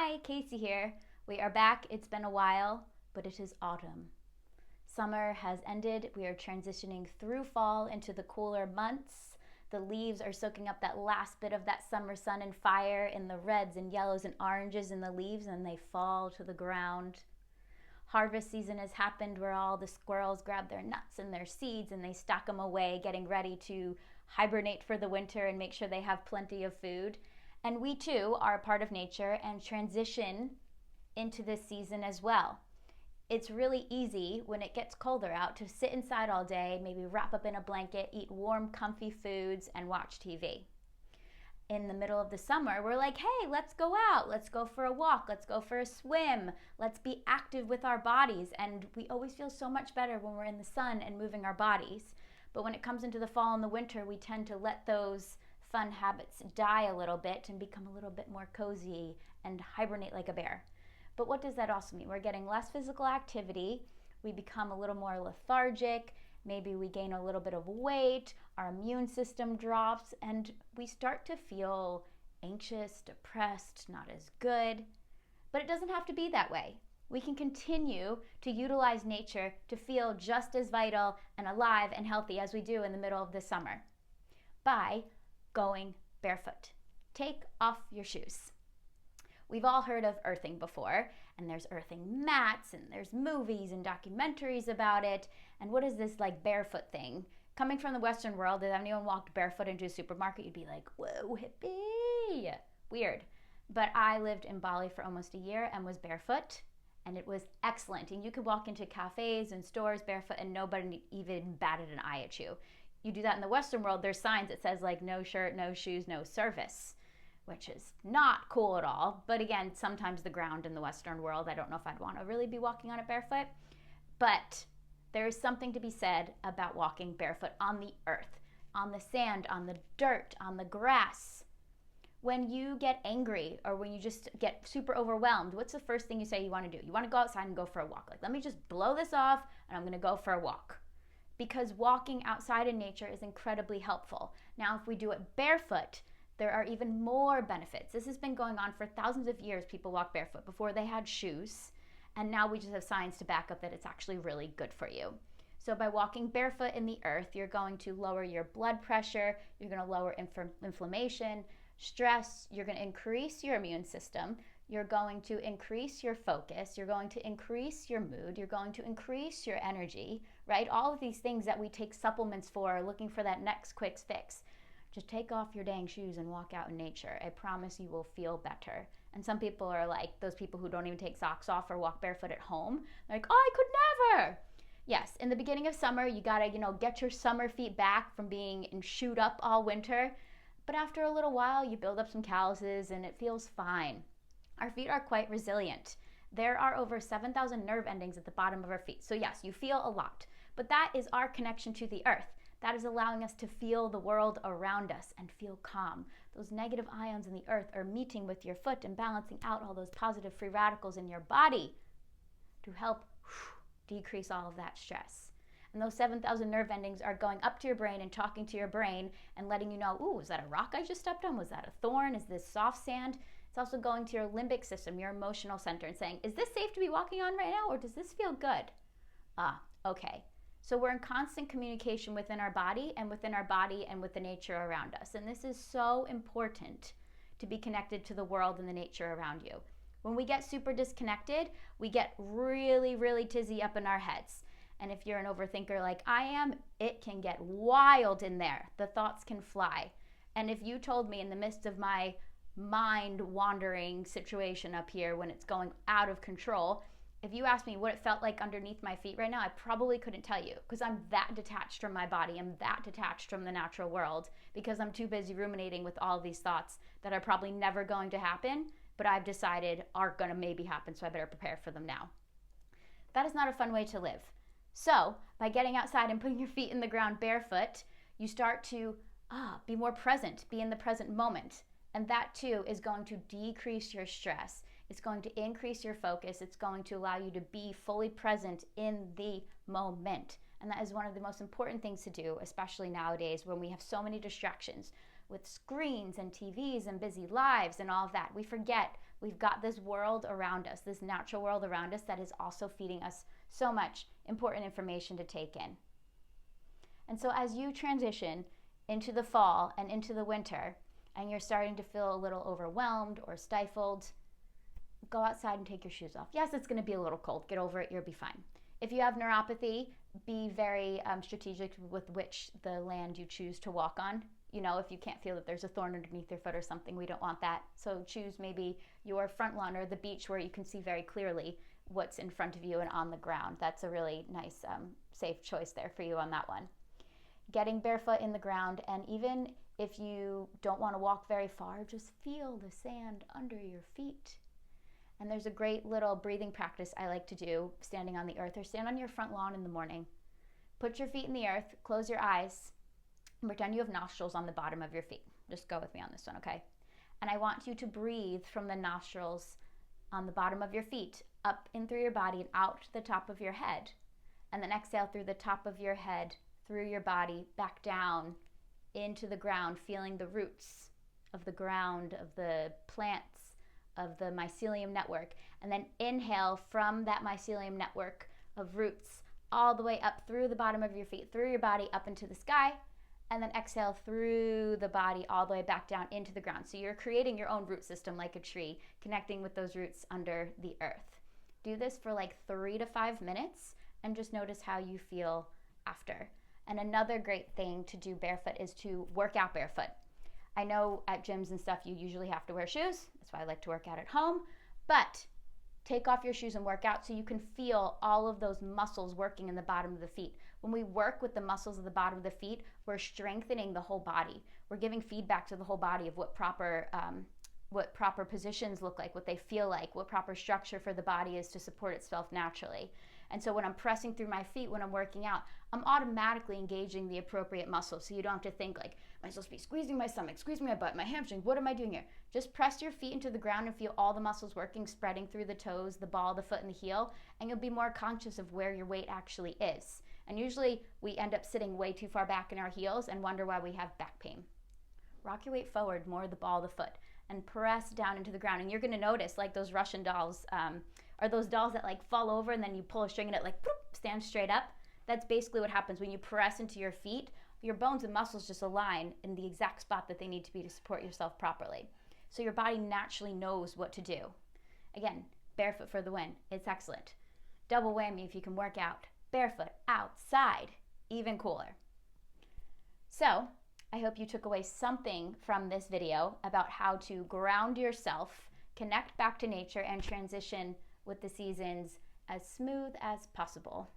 Hi, Casey here. We are back. It's been a while, but it is autumn. Summer has ended. We are transitioning through fall into the cooler months. The leaves are soaking up that last bit of that summer sun and fire in the reds and yellows and oranges in the leaves, and they fall to the ground. Harvest season has happened where all the squirrels grab their nuts and their seeds and they stock them away, getting ready to hibernate for the winter and make sure they have plenty of food. And we too are a part of nature and transition into this season as well. It's really easy when it gets colder out to sit inside all day, maybe wrap up in a blanket, eat warm, comfy foods, and watch TV. In the middle of the summer, we're like, hey, let's go out, let's go for a walk, let's go for a swim, let's be active with our bodies. And we always feel so much better when we're in the sun and moving our bodies. But when it comes into the fall and the winter, we tend to let those fun habits die a little bit and become a little bit more cozy and hibernate like a bear. But what does that also mean? We're getting less physical activity, we become a little more lethargic, maybe we gain a little bit of weight, our immune system drops, and we start to feel anxious, depressed, not as good. But it doesn't have to be that way. We can continue to utilize nature to feel just as vital and alive and healthy as we do in the middle of the summer by going barefoot. Take off your shoes. We've all heard of earthing before, and there's earthing mats, and there's movies and documentaries about it. And what is this like barefoot thing? Coming from the Western world, if anyone walked barefoot into a supermarket, you'd be like, whoa, hippie. Weird. But I lived in Bali for almost a year and was barefoot, and it was excellent. And you could walk into cafes and stores barefoot and nobody even batted an eye at you. You do that in the Western world, there's signs that says like no shirt, no shoes, no service, which is not cool at all. But again, sometimes the ground in the Western world, I don't know if I'd want to really be walking on it barefoot. But there is something to be said about walking barefoot on the earth, on the sand, on the dirt, on the grass. When you get angry or when you just get super overwhelmed, what's the first thing you say you want to do? You want to go outside and go for a walk. Like, let me just blow this off and I'm going to go for a walk. Because walking outside in nature is incredibly helpful. Now, if we do it barefoot, there are even more benefits. This has been going on for thousands of years. People walk barefoot before they had shoes. And now we just have science to back up that it's actually really good for you. So by walking barefoot in the earth, you're going to lower your blood pressure, you're going to lower inflammation, stress, you're going to increase your immune system, you're going to increase your focus, you're going to increase your mood, you're going to increase your energy, right? All of these things that we take supplements for, looking for that next quick fix. Just take off your dang shoes and walk out in nature. I promise you will feel better. And some people are like those people who don't even take socks off or walk barefoot at home. They're like, oh, I could never. Yes, in the beginning of summer, you gotta, get your summer feet back from being shoed up all winter. But after a little while, you build up some calluses and it feels fine. Our feet are quite resilient. There are over 7,000 nerve endings at the bottom of our feet. So yes, you feel a lot. But that is our connection to the earth. That is allowing us to feel the world around us and feel calm. Those negative ions in the earth are meeting with your foot and balancing out all those positive free radicals in your body to help decrease all of that stress. And those 7,000 nerve endings are going up to your brain and talking to your brain and letting you know, ooh, was that a rock I just stepped on? Was that a thorn? Is this soft sand? It's also going to your limbic system, your emotional center, and saying, is this safe to be walking on right now, or does this feel good? Okay. So we're in constant communication within our body and with the nature around us. And this is so important to be connected to the world and the nature around you. When we get super disconnected, we get really, really tizzy up in our heads. And if you're an overthinker like I am, it can get wild in there. The thoughts can fly. And if you told me in the midst of my mind wandering situation up here when it's going out of control, if you asked me what it felt like underneath my feet right now, I probably couldn't tell you because I'm that detached from my body. I'm that detached from the natural world because I'm too busy ruminating with all these thoughts that are probably never going to happen, but I've decided are going to maybe happen, so I better prepare for them now. That is not a fun way to live. So by getting outside and putting your feet in the ground barefoot, you start to be more present, be in the present moment. And that too is going to decrease your stress. It's going to increase your focus. It's going to allow you to be fully present in the moment. And that is one of the most important things to do, especially nowadays when we have so many distractions. with screens and TVs and busy lives and all of that. We forget we've got this world around us, this natural world around us that is also feeding us so much important information to take in. And so as you transition into the fall and into the winter, and you're starting to feel a little overwhelmed or stifled, go outside and take your shoes off. Yes, it's going to be a little cold. Get over it. You'll be fine. If you have neuropathy, be very strategic with which the land you choose to walk on. You know, if you can't feel that there's a thorn underneath your foot or something, we don't want that. So choose maybe your front lawn or the beach where you can see very clearly what's in front of you and on the ground. That's a really nice, safe choice there for you on that one. Getting barefoot in the ground, and even if you don't want to walk very far, just feel the sand under your feet. And there's a great little breathing practice I like to do standing on the earth, or stand on your front lawn in the morning. Put your feet in the earth, close your eyes, and pretend you have nostrils on the bottom of your feet. Just go with me on this one, okay? And I want you to breathe from the nostrils on the bottom of your feet, up in through your body and out to the top of your head. And then exhale through the top of your head, through your body, back down into the ground, feeling the roots of the ground, of the plants, of the mycelium network. And then inhale from that mycelium network of roots all the way up through the bottom of your feet, through your body, up into the sky. And then exhale through the body all the way back down into the ground. So you're creating your own root system like a tree, connecting with those roots under the earth. Do this for like 3 to 5 minutes and just notice how you feel after. And another great thing to do barefoot is to work out barefoot. I know at gyms and stuff you usually have to wear shoes. That's why I like to work out at home. But take off your shoes and work out so you can feel all of those muscles working in the bottom of the feet. When we work with the muscles of the bottom of the feet, we're strengthening the whole body. We're giving feedback to the whole body of what proper positions look like, what they feel like, what proper structure for the body is to support itself naturally. And so when I'm pressing through my feet, when I'm working out, I'm automatically engaging the appropriate muscles. So you don't have to think like, am I supposed to be squeezing my stomach, squeezing my butt, my hamstrings? What am I doing here? Just press your feet into the ground and feel all the muscles working, spreading through the toes, the ball, the foot, and the heel. And you'll be more conscious of where your weight actually is. And usually we end up sitting way too far back in our heels and wonder why we have back pain. Rock your weight forward, more the ball, the foot, and press down into the ground. And you're going to notice like those Russian dolls, are those dolls that like fall over and then you pull a string and it like stands straight up. That's basically what happens when you press into your feet. Your bones and muscles just align in the exact spot that they need to be to support yourself properly. So your body naturally knows what to do. Again, barefoot for the win. It's excellent. Double whammy if you can work out barefoot outside, even cooler. So I hope you took away something from this video about how to ground yourself, connect back to nature, and transition with the seasons as smooth as possible.